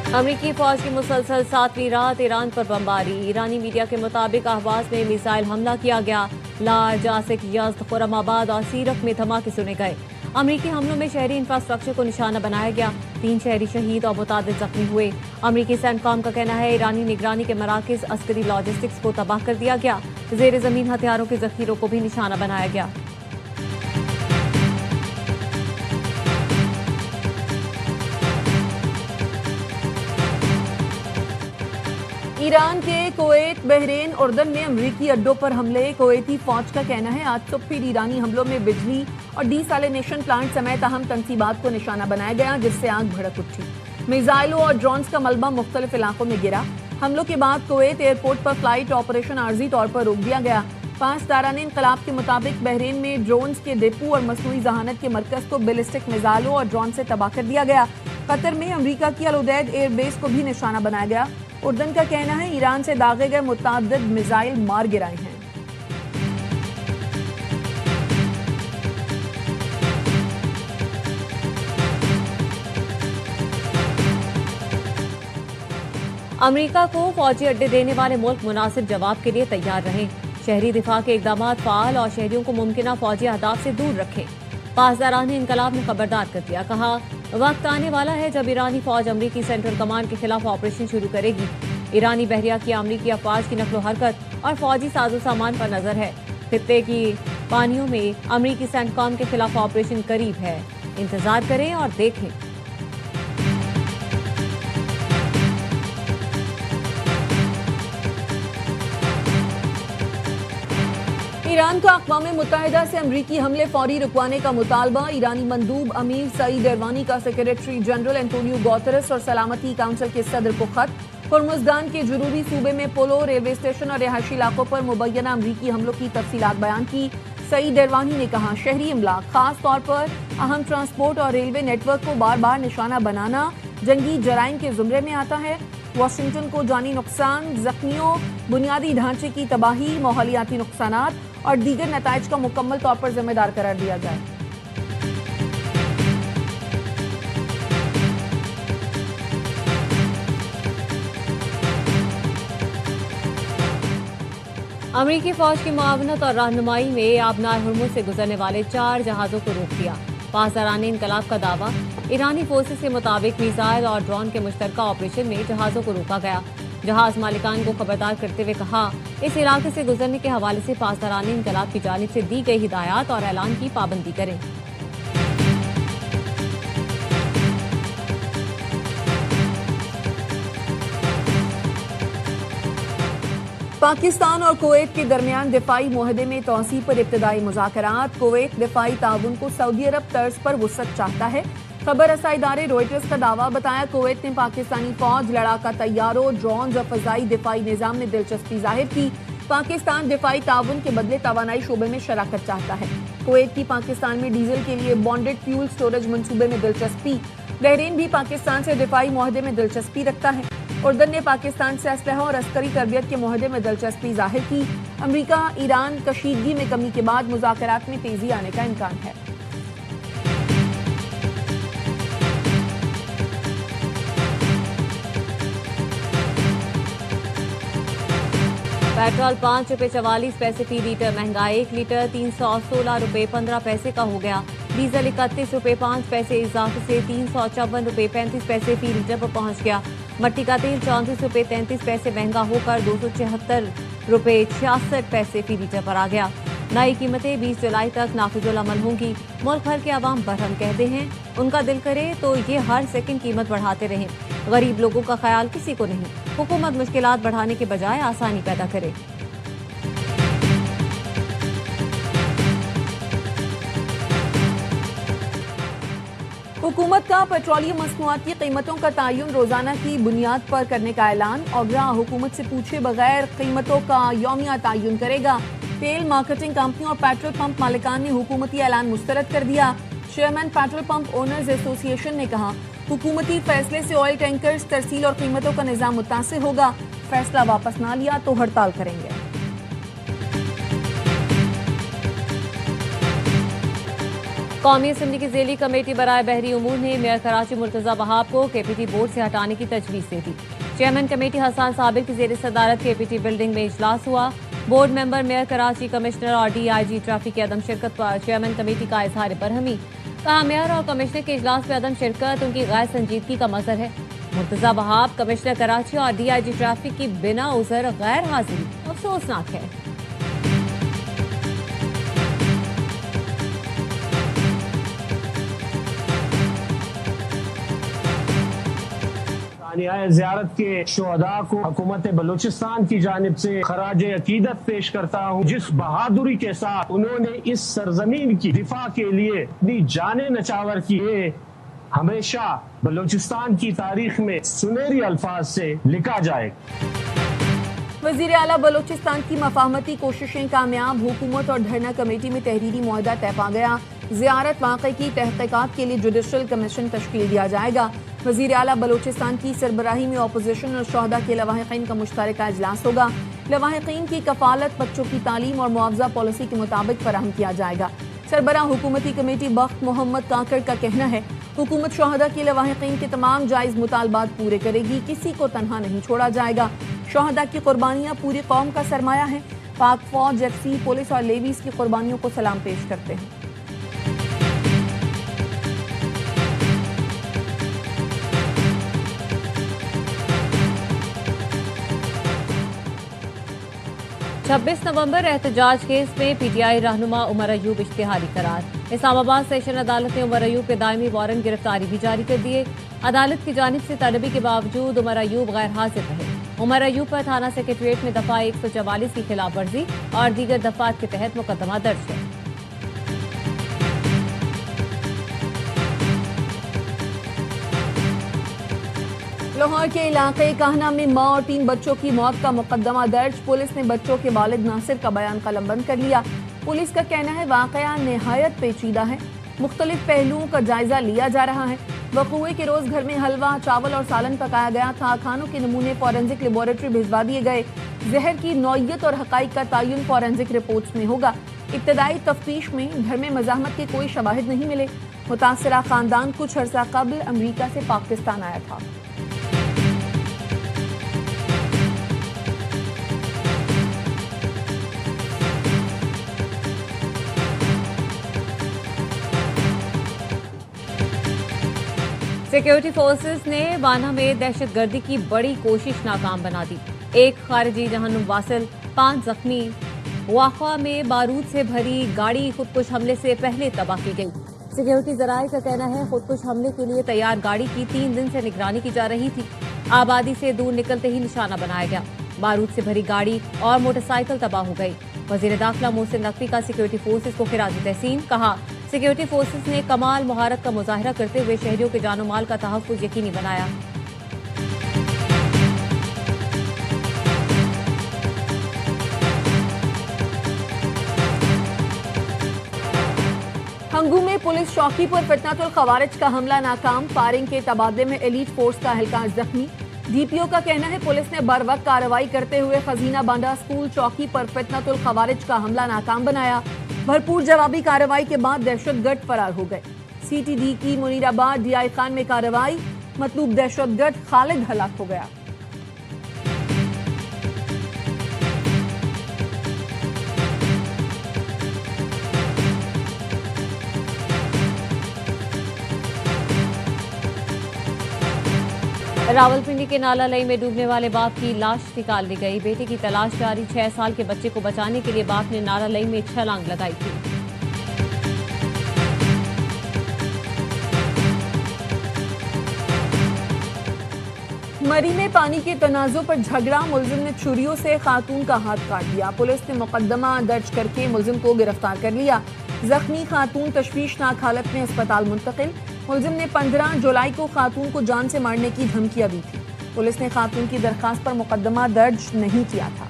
अमरीकी फौज की मुसलसल 7वीं रात ईरान पर बमबारी। ईरानी मीडिया के मुताबिक अहवाज में मिसाइल हमला किया गया। लार, जासिक, यज़्द, खुरमाबाद और सीरक में धमाके सुने गए। अमरीकी हमलों में शहरी इंफ्रास्ट्रक्चर को निशाना बनाया गया। 3 शहरी शहीद और मुतादिद जख्मी हुए। अमरीकी सेंटकॉम का कहना है ईरानी निगरानी के मराकज, अस्करी लॉजिस्टिक्स को तबाह कर दिया गया। जेर जमीन हथियारों के जखीरों को भी निशाना बनाया गया। ईरान के कुवैत, बहरीन, उर्दन में अमरीकी अड्डों पर हमले। कुवैती फौज का कहना है आज सुबह फिर ईरानी हमलों में बिजली और डीसैलिनेशन प्लांट समेत अहम तंसीबात को निशाना बनाया गया, जिससे आग भड़क उठी। मिसाइलों और ड्रोन्स का मलबा मुख्तलिफ इलाकों में गिरा। हमलों के बाद कुवैत एयरपोर्ट पर फ्लाइट ऑपरेशन आर्जी तौर पर रोक दिया गया। 5 दारान इंकलाब के मुताबिक बहरीन में ड्रोन्स के डिपो और मसनूई जहानत के मरकज को बैलिस्टिक मिसाइलों और ड्रोन से तबाह कर दिया गया। कतर में अमरीका की अल उदैद एयरबेस को भी निशाना बनाया गया। उर्दन का कहना है ईरान से दागे गए मुतअद्दिद मिसाइल मार गिराए हैं। अमरीका को फौजी अड्डे देने वाले मुल्क मुनासिब जवाब के लिए तैयार रहें। शहरी दिफा के इकदाम फाल और शहरियों को मुमकिन फौजी अहदाफ से दूर रखें। पासदारान इंकलाब ने खबरदार कर दिया। कहा वक्त आने वाला है जब ईरानी फौज अमरीकी सेंट्रल कमांड के खिलाफ ऑपरेशन शुरू करेगी। ईरानी बहरिया की अमरीकी अफवाज की नकलो हरकत और फौजी साजो सामान पर नजर है। खित्ते की पानियों में अमरीकी सेंटकॉम के खिलाफ ऑपरेशन करीब है। इंतजार करें और देखें। ईरान का अक़वाम मुत्तहिदा से अमरीकी हमले फौरी रुकवाने का मुतालबा। ईरानी मंदूब अमीर सईद एरवानी का सेक्रेटरी जनरल एंटोनियो गुतेरेस और सलामती काउंसिल के सदर को खत। हुर्मुज़गान के जरूरी सूबे में पुलों, रेलवे स्टेशन और रिहायशी इलाकों पर मुबैना अमरीकी हमलों की तफसीलात बयान की। सईद एरवानी ने कहा शहरी इमला, खास तौर पर अहम ट्रांसपोर्ट और रेलवे नेटवर्क को बार बार निशाना बनाना जंगी जराइम के जुमरे में आता है। वाशिंगटन को जानी नुकसान, जख्मियों, बुनियादी ढांचे की तबाही, माहौलियाती नुकसानात और दीगर नताइज का मुकम्मल तौर पर जिम्मेदार करार दिया जाए। अमरीकी फौज की मुआवनत और रहनुमाई में आबनार हुर्मुज़ से गुजरने वाले 4 जहाजों को रोक दिया। पासदारान इंकलाब का दावा, ईरानी फोर्सेस के मुताबिक मिसाइल और ड्रोन के मुश्तरका ऑपरेशन में जहाजों को रोका गया। जहाज मालिकान को खबरदार करते हुए कहा इस इलाके से गुजरने के हवाले से पासदारान इंकलाब की जानिब से दी गई हिदायत और ऐलान की पाबंदी करें। पाकिस्तान और कुवैत के दरमियान दिफाई मुआहदे में तौसीह पर इब्तदाई मुज़ाकरात। कुवैत दिफाई ताउन को सऊदी अरब तर्ज पर वुसअत चाहता है। खबर रसाई इदारे रॉयटर्स का दावा बताया कुवैत ने पाकिस्तानी फौज, लड़ाका तैयारों, ड्रोन और फजाई दिफाई निजाम में दिलचस्पी जाहिर की। पाकिस्तान दिफाई ताउन के बदले तवानाई शोबे में शराकत चाहता है। कुवैत की पाकिस्तान में डीजल के लिए बॉन्डेड फ्यूल स्टोरेज मनसूबे में दिलचस्पी। बहरीन भी पाकिस्तान से दिफाई मुआहदे में दिलचस्पी रखता है। उर्दन ने पाकिस्तान से असलहा और अस्करी तरबियत के मुआहदे में दिलचस्पी जाहिर की। अमरीका ईरान कशीदगी में कमी के बाद मुज़ाकरात में तेजी आने का इम्कान है। पेट्रोल 5 रुपये 44 पैसे फी लीटर महंगा। 1 लीटर 316 रुपये 15 पैसे का हो गया। डीजल 31 रुपये 5 पैसे इजाफे से 354 रुपये 35 पैसे फी लीटर पर पहुंच गया। मट्टी का तेल 34 रुपये 33 पैसे महंगा होकर 276 रुपये 66 पैसे फी लीटर पर आ गया। नई कीमतें 20 जुलाई तक नाफिजुल अमल होंगी। मुल्क भर के अवाम बरहम कहते हैं, उनका दिल करे तो ये हर सेकंड कीमत बढ़ाते रहें। गरीब लोगों का ख्याल किसी को नहीं। हुकूमत मुश्किलात बढ़ाने के बजाय आसानी पैदा करे। हुकूमत का पेट्रोलियम मसनूआत की कीमतों का तयन रोजाना की बुनियाद पर करने का ऐलान। ओगरा हुकूमत से पूछे बगैर कीमतों का यौमिया तयन करेगा। तेल मार्केटिंग कंपनियों और पेट्रोल पंप मालिकान ने हुकूमती ऐलान मुस्तरद कर दिया। Chairman petrol pump owners association ने कहा हुकूमती फैसले से ऑयल टैंकर्स, तरसील और कीमतों का निजाम मुतासिर होगा। फैसला वापस ना लिया तो हड़ताल करेंगे। कौमी असम्बली की ज़ेली कमेटी बराए बहरी उमूर ने मेयर कराची मुर्तज़ा वहाब को केपीटी बोर्ड से हटाने की तजवीज़ दे दी। चेयरमैन कमेटी हसन साबिर की ज़ेर सदारत केपीटी बिल्डिंग में इजलास हुआ। Board member mayor Karachi, commissioner और DIG ट्रैफिक की अदम शिरकत पर चेयरमैन कमेटी का इजहार बरहमी। कहा, मेयर और कमिश्नर के इजलास में अदम शिरकत उनकी गैर संजीदगी का मजहर है। मुर्तज़ा वहाब, कमिश्नर कराची और DIG ट्रैफिक की बिना उज़र गैर हाजिरी अफसोसनाक है। ज़ियारत के शुहदा को हुकूमत बलूचिस्तान की जानिब से खराज अकीदत पेश करता हूँ। जिस बहादुरी के साथ उन्होंने इस सरजमीन की दिफा के लिए अपनी जाने नचावर की, ये हमेशा बलूचिस्तान की तारीख में सुनहरी अल्फाज से लिखा जाए। वज़ीर आला बलूचिस्तान की मफाहमती कोशिशें कामयाब, हुकूमत और धरना कमेटी में तहरीरी मुआहदा तय पा गया। ज़ियारत वाक़े की तहक़ीक़ात के लिए जुडिशल कमीशन तश्कील दिया जाएगा। वज़ीर आला बलूचिस्तान की सरबराही में अपोजिशन और शहदा के लवाहिकीन का मुश्तरका इजलास होगा। लवाहिकीन की कफालत बच्चों की तालीम और मुआवजा पॉलिसी के मुताबिक फराहम किया जाएगा। सरबराह हुकूमती कमेटी बख्त मोहम्मद काकड़ का कहना है, हुकूमत शहदा के लवाहिकीन के तमाम जायज़ मुतालबात पूरे करेगी, किसी को तनहा नहीं छोड़ा जाएगा। शहदा की कुर्बानियाँ पूरी कौम का सरमाया है। पाक फौज, FC, पुलिस और लेवीज की कुर्बानियों को सलाम पेश करते हैं। छब्बीस नवंबर एहतजाज केस में PTI रहनुमा उमर अयूब इश्तिहारी करार। इस्लामाबाद सेशन अदालत ने उमर अयूब के दायमी वारंट गिरफ्तारी भी जारी कर दिए। अदालत की जानिब से तलबी के बावजूद उमर अयूब गैर हाजिर रहे। उमर अयूब पर थाना सेक्रेटरीट में दफा 144 की खिलाफ वर्जी और दीगर दफात के तहत मुकदमा दर्ज है। लाहौर के इलाके काहना में मां और 3 बच्चों की मौत का मुकदमा दर्ज। पुलिस ने बच्चों के वालिद नासिर का बयान कलमबंद कर लिया। पुलिस का कहना है, वाकया निहायत पेचीदा है, मुख्तलिफ पहलुओं का जायजा लिया जा रहा है। वक़ूए के रोज घर में हलवा, चावल और सालन पकाया गया था। खानों के नमूने फॉरेंसिक लेबोरेटरी भिजवा दिए गए। जहर की नौइयत और हकाइक का तयन फॉरेंसिक रिपोर्ट्स में होगा। इब्तदाई तफ्तीश में घर में मज़ाहमत के कोई शवाहिद नहीं मिले। मुतासरा खानदान कुछ अर्सा कबल अमरीका से पाकिस्तान आया था। सिक्योरिटी फोर्सेस ने वाना में दहशतगर्दी की बड़ी कोशिश नाकाम बना दी। एक खारिजी जहन्नुम वासिल, 5 जख्मी। वाखा में बारूद से भरी गाड़ी खुदकुश हमले से पहले तबाह की गई। सिक्योरिटी जराये का कहना है, खुदकुश हमले के लिए तैयार गाड़ी की 3 दिन से निगरानी की जा रही थी। आबादी से दूर निकलते ही निशाना बनाया गया। बारूद से भरी गाड़ी और मोटरसाइकिल तबाह हो गई। वजीर दाखिला मोहसिन नकवी का सिक्योरिटी फोर्सेस को खिराज तहसीन। कहा, सिक्योरिटी फोर्सेस ने कमाल मुहारत का मुजाहिरा करते हुए शहरियों के जानो माल का तहफ़्फ़ुज़ यकीनी बनाया। हंगू में पुलिस चौकी पर फितनातुल खवारिज का हमला नाकाम। फायरिंग के तबादले में एलीट फोर्स का एहलकार जख्मी। DPO का कहना है, पुलिस ने बर वक्त कार्रवाई करते हुए खजीना बांडा स्कूल चौकी पर फितनातुल खवारिज का हमला नाकाम बनाया। भरपूर जवाबी कार्रवाई के बाद दहशतगर्द फरार हो गए। CTD की मुनीराबाद DI खान में कार्रवाई, मतलूब दहशतगर्द खालिद हलाक हो गया। रावलपिंडी के नाला लई में डूबने वाले बाप की लाश निकाल ली गई। बेटे की तलाश जारी। 6 साल के बच्चे को बचाने के लिए बाप ने नाला लई में छलांग लगाई थी। मरी में पानी के तनाजों पर झगड़ा, मुलजिम ने छुरियों से खातून का हाथ काट दिया। पुलिस ने मुकदमा दर्ज करके मुलजिम को गिरफ्तार कर लिया। जख्मी खातून तशवीशनाक हालत में अस्पताल मुंतकिल। मुलजिम ने 15 जुलाई को खातून को जान से मारने की धमकियां दी थी। पुलिस ने खातून की दरखास्त पर मुकदमा दर्ज नहीं किया था।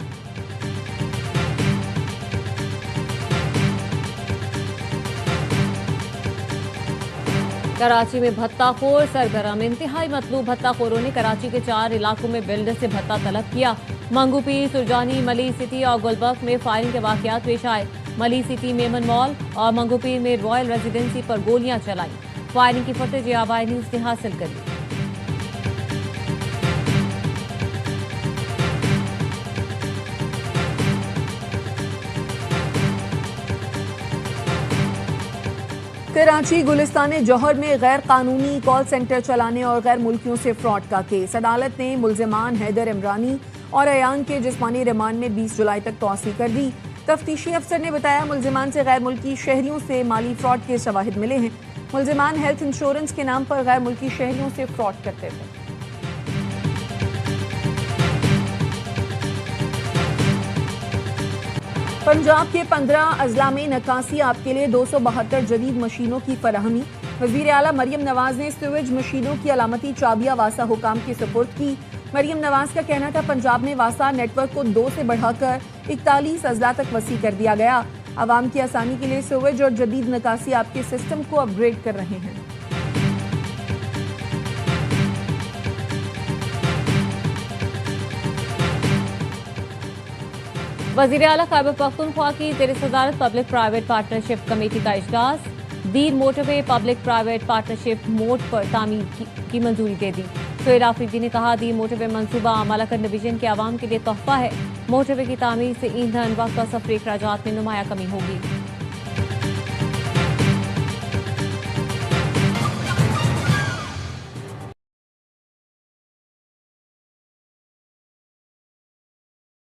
कराची में भत्ताखोर सरगर्म। इंतहाई मतलूब भत्ताखोरों ने कराची के 4 इलाकों में बिल्डर से भत्ता तलब किया। मंगूपीर, सुरजानी, मली सिटी और गुलबर्ग में फायरिंग के वाकयात पेश आए। मली सिटी मेमन मॉल और मंगोपीर में रॉयल रेजिडेंसी पर गोलियां चलाई। फायरिंग की फुटेज आवाई न्यूज ने हासिल कर ली। कराची गुलिस्तान जौहर में गैर कानूनी कॉल सेंटर चलाने और गैर मुल्कियों से फ्रॉड का केस। अदालत ने मुल्जिमान हैदर इमरानी और अयान के जिस्मानी रिमांड में 20 जुलाई तक तौसी कर दी। तफ्तीशी अफसर ने बताया मुल्जिमान से गैर मुल्की शहरियों से माली फ्रॉड के शवाहिद मिले हैं। मुल्जिमान हेल्थ इंश्योरेंस के नाम पर गैर मुल्की शहरियों से फ्रॉड करते थे। पंजाब के 15 अजला में नक्कासी आप के लिए 272 जदीद मशीनों की फराहमी। वजीर आला मरियम नवाज ने सीवेज मशीनों की अलामती चाबियां वासा हुकाम की सुपुर्द की। मरियम नवाज का कहना था पंजाब में वासा नेटवर्क को 2 से बढ़ाकर 41 अजला तक वसी कर दिया गया। आवाम की आसानी के लिए सीवेज और जदीद नक्कासी आपके सिस्टम को अपग्रेड कर रहे हैं। वज़ीर आला खैबर पख्तूनख्वा की ज़ेर सदारत पब्लिक प्राइवेट पार्टनरशिप कमेटी का इजलास। दीर motorway public private partnership mode पर तामीर की मंजूरी दे दी। सुहेल आफरीदी ने कहा दीर मोटरवे मंसूबा मालाकन डिवीजन के आवाम के लिए तोहफा है। मोटरवे की तामीर से ईंधन वक्त और सफरी अखराजात में नुमाया कमी होगी।